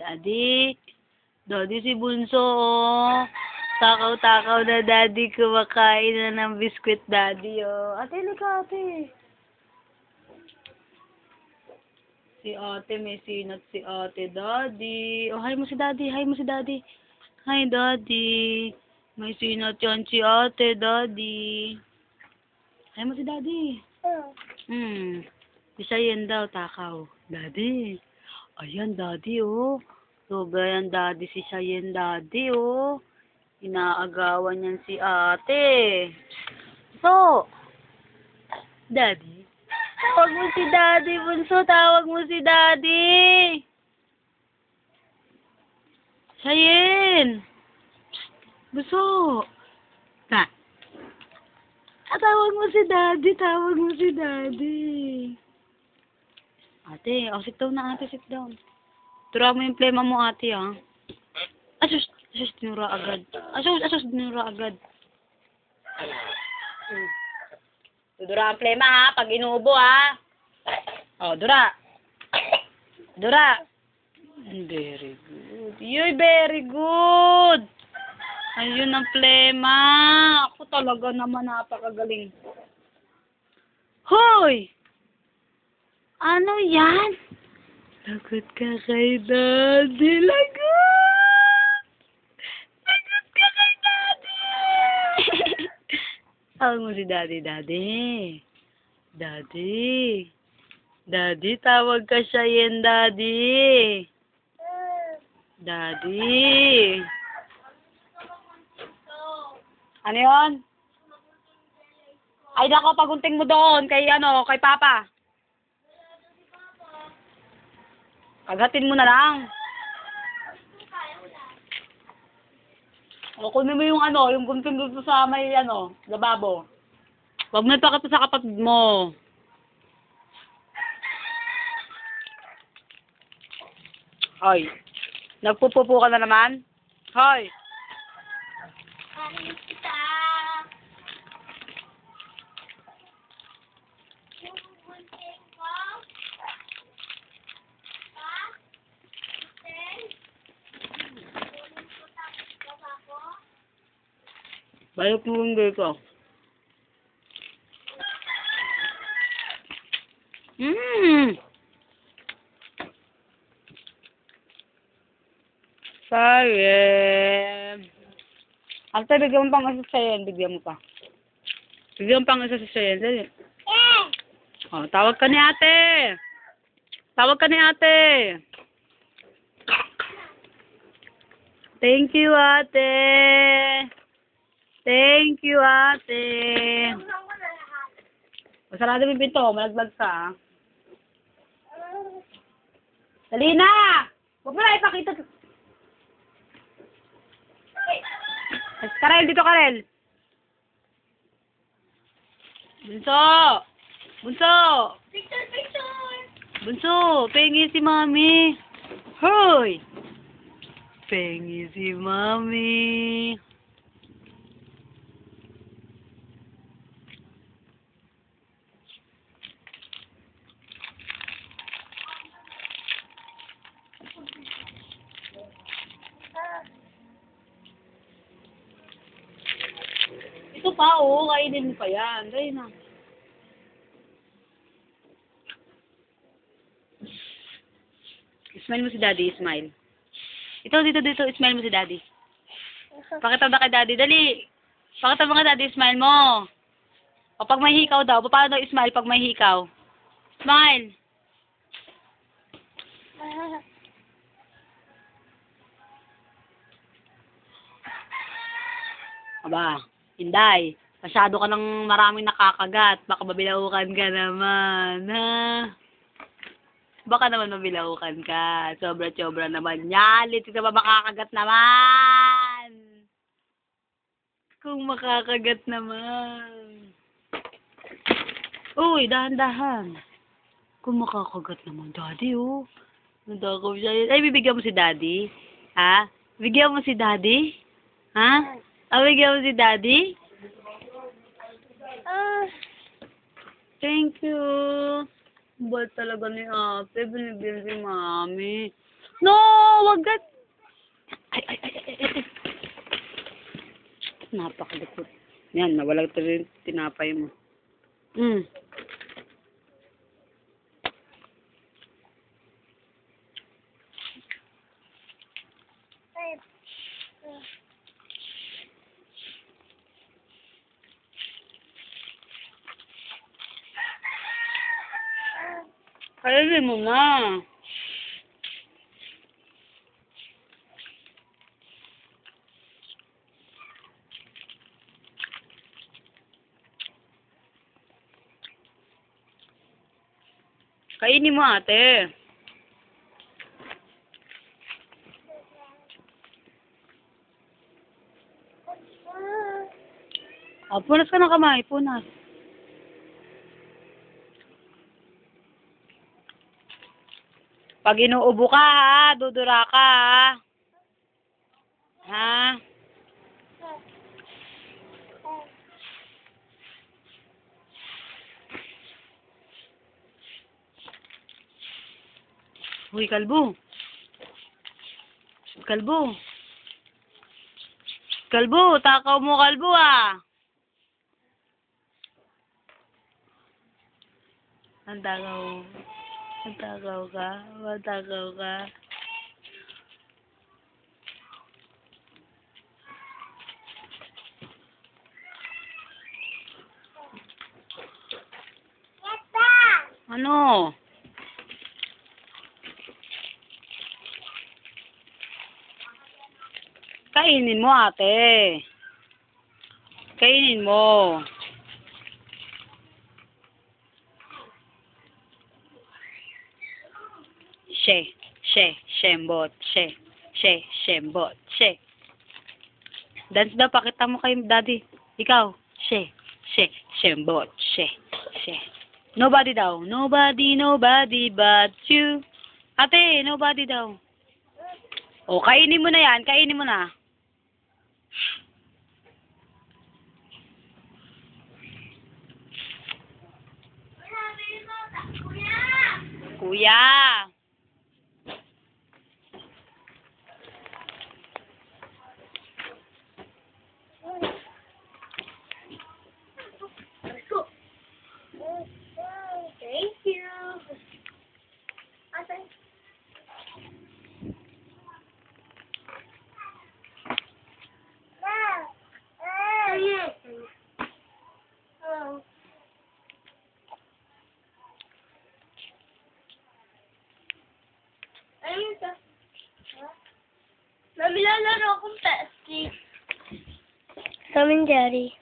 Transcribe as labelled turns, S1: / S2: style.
S1: Daddy. Daddy si Bunso, oh. Takaw-takaw na, Daddy. Kumakain na ng biskwit, Daddy, oh. Ate, lika, ate. Si ate, may sinat si ate, Daddy. Oh, hi mo si Daddy, hi mo si Daddy. Hi, Daddy. May sinat yan si ate, Daddy. Hi mo si Daddy. Isa yan daw, takaw. Daddy. Ayan, Daddy, oh. Sobra yan, Daddy, si Cheyenne, Daddy, oh. Inaagawan yan si ate. So, Daddy. Tawag mo si Daddy, Bunso. Tawag mo si Daddy. Cheyenne. Bunso. Na. Tawag mo si Daddy. Tawag mo si Daddy. Ate, sit down na, ate. Sit down. Tura mo yung plema mo, ate, ha. Asus, dinura agad. Asus, dinura agad. Dura ang plema, ha. Pag inuubo, ha. Oh, Dura. Dura. Very good. Yoy, very good. Ayun ang plema. Ako talaga naman napakagaling. Hoy! Ano yan? Lagot ka kay Daddy. Lagot! Lagot ka kay Daddy! Tawag mo si Daddy, Daddy. Daddy. Daddy, tawag ka siya yan, Daddy. Daddy. Ano yun? Ay, nako, pagunting mo doon kay Papa. Kagatin mo na lang. O, kunin mo yung gunting dito sa may, lababo. Huwag mo ipakita sa kapatid mo. Hoy. Nagpupupo ka na naman? Hoy. Balik mo yung ko. Sayem. Ate, bigyan mo pang isa sa Sayem. Bigyan mo pa. Bigyan mo pang isa sa Sayem. Dali. Oh, tawag ka ni ate. Tawag ka ni ate. Thank you, ate. Thank you, ate. Masarado mo yung pinto. Malaglag ka. Dali na! Huwag mo na ipakita. Karel, dito, Karel. Bunso! Bunso!
S2: Picture!
S1: Bunso, pengi si Mami. Hoy! Pengi si Mami. Ito pa, kainin mo pa yan. Dahil na. Smile mo si Daddy, smile. Ito, dito, smile mo si Daddy. Pakita ba kay Daddy? Dali. Pakita mo kay Daddy, smile mo. O pag may hikaw daw, paano daw smile pag may hikaw? Smile. Aba, Inday. Masyado ka ng maraming nakakagat. Baka mabilaukan ka naman, ha? Baka naman mabilaukan ka. Sobra-sobra naman yan. Lito ka ba makakagat naman? Kung makakagat naman. Uy, dahan-dahan. Kung makakagat naman, Daddy, oh. Nadakaw siya yan. Ay, bibigyan mo si Daddy? Ha? Bigyan mo si Daddy? Ha? Bigyan mo si Daddy? Thank you. Ba't talaga ni ate, binibigyan si Mami. No! Wag ka! Ay, ay, ay, ay, ay. Napakalupot. Yan, nawala ito rin tinapay mo. Mm. Kainin mo na. Kainin mo, ate. Punas ka ng kamay. Punas. Pag inuubo ka, ha? Dudura ka, ha? Ha? Uy, kalbo. Kalbo. Kalbo, takaw mo kalbo, ah. Ang takaw. Ang takaw ka. Ang takaw ka. Ano? Kainin mo, ate. Kainin mo. Shembot, shembot, Dance daw, pakita mo kay daddy. Ikaw, shembot, she. Nobody daw. Nobody but you. Ate, nobody daw. O, kainin mo na yan. Kainin mo na. Kuya.
S2: Thank you. Ate. Oh. Ano ito? Mami, lalaro akong Pepsi. Tom and Jerry.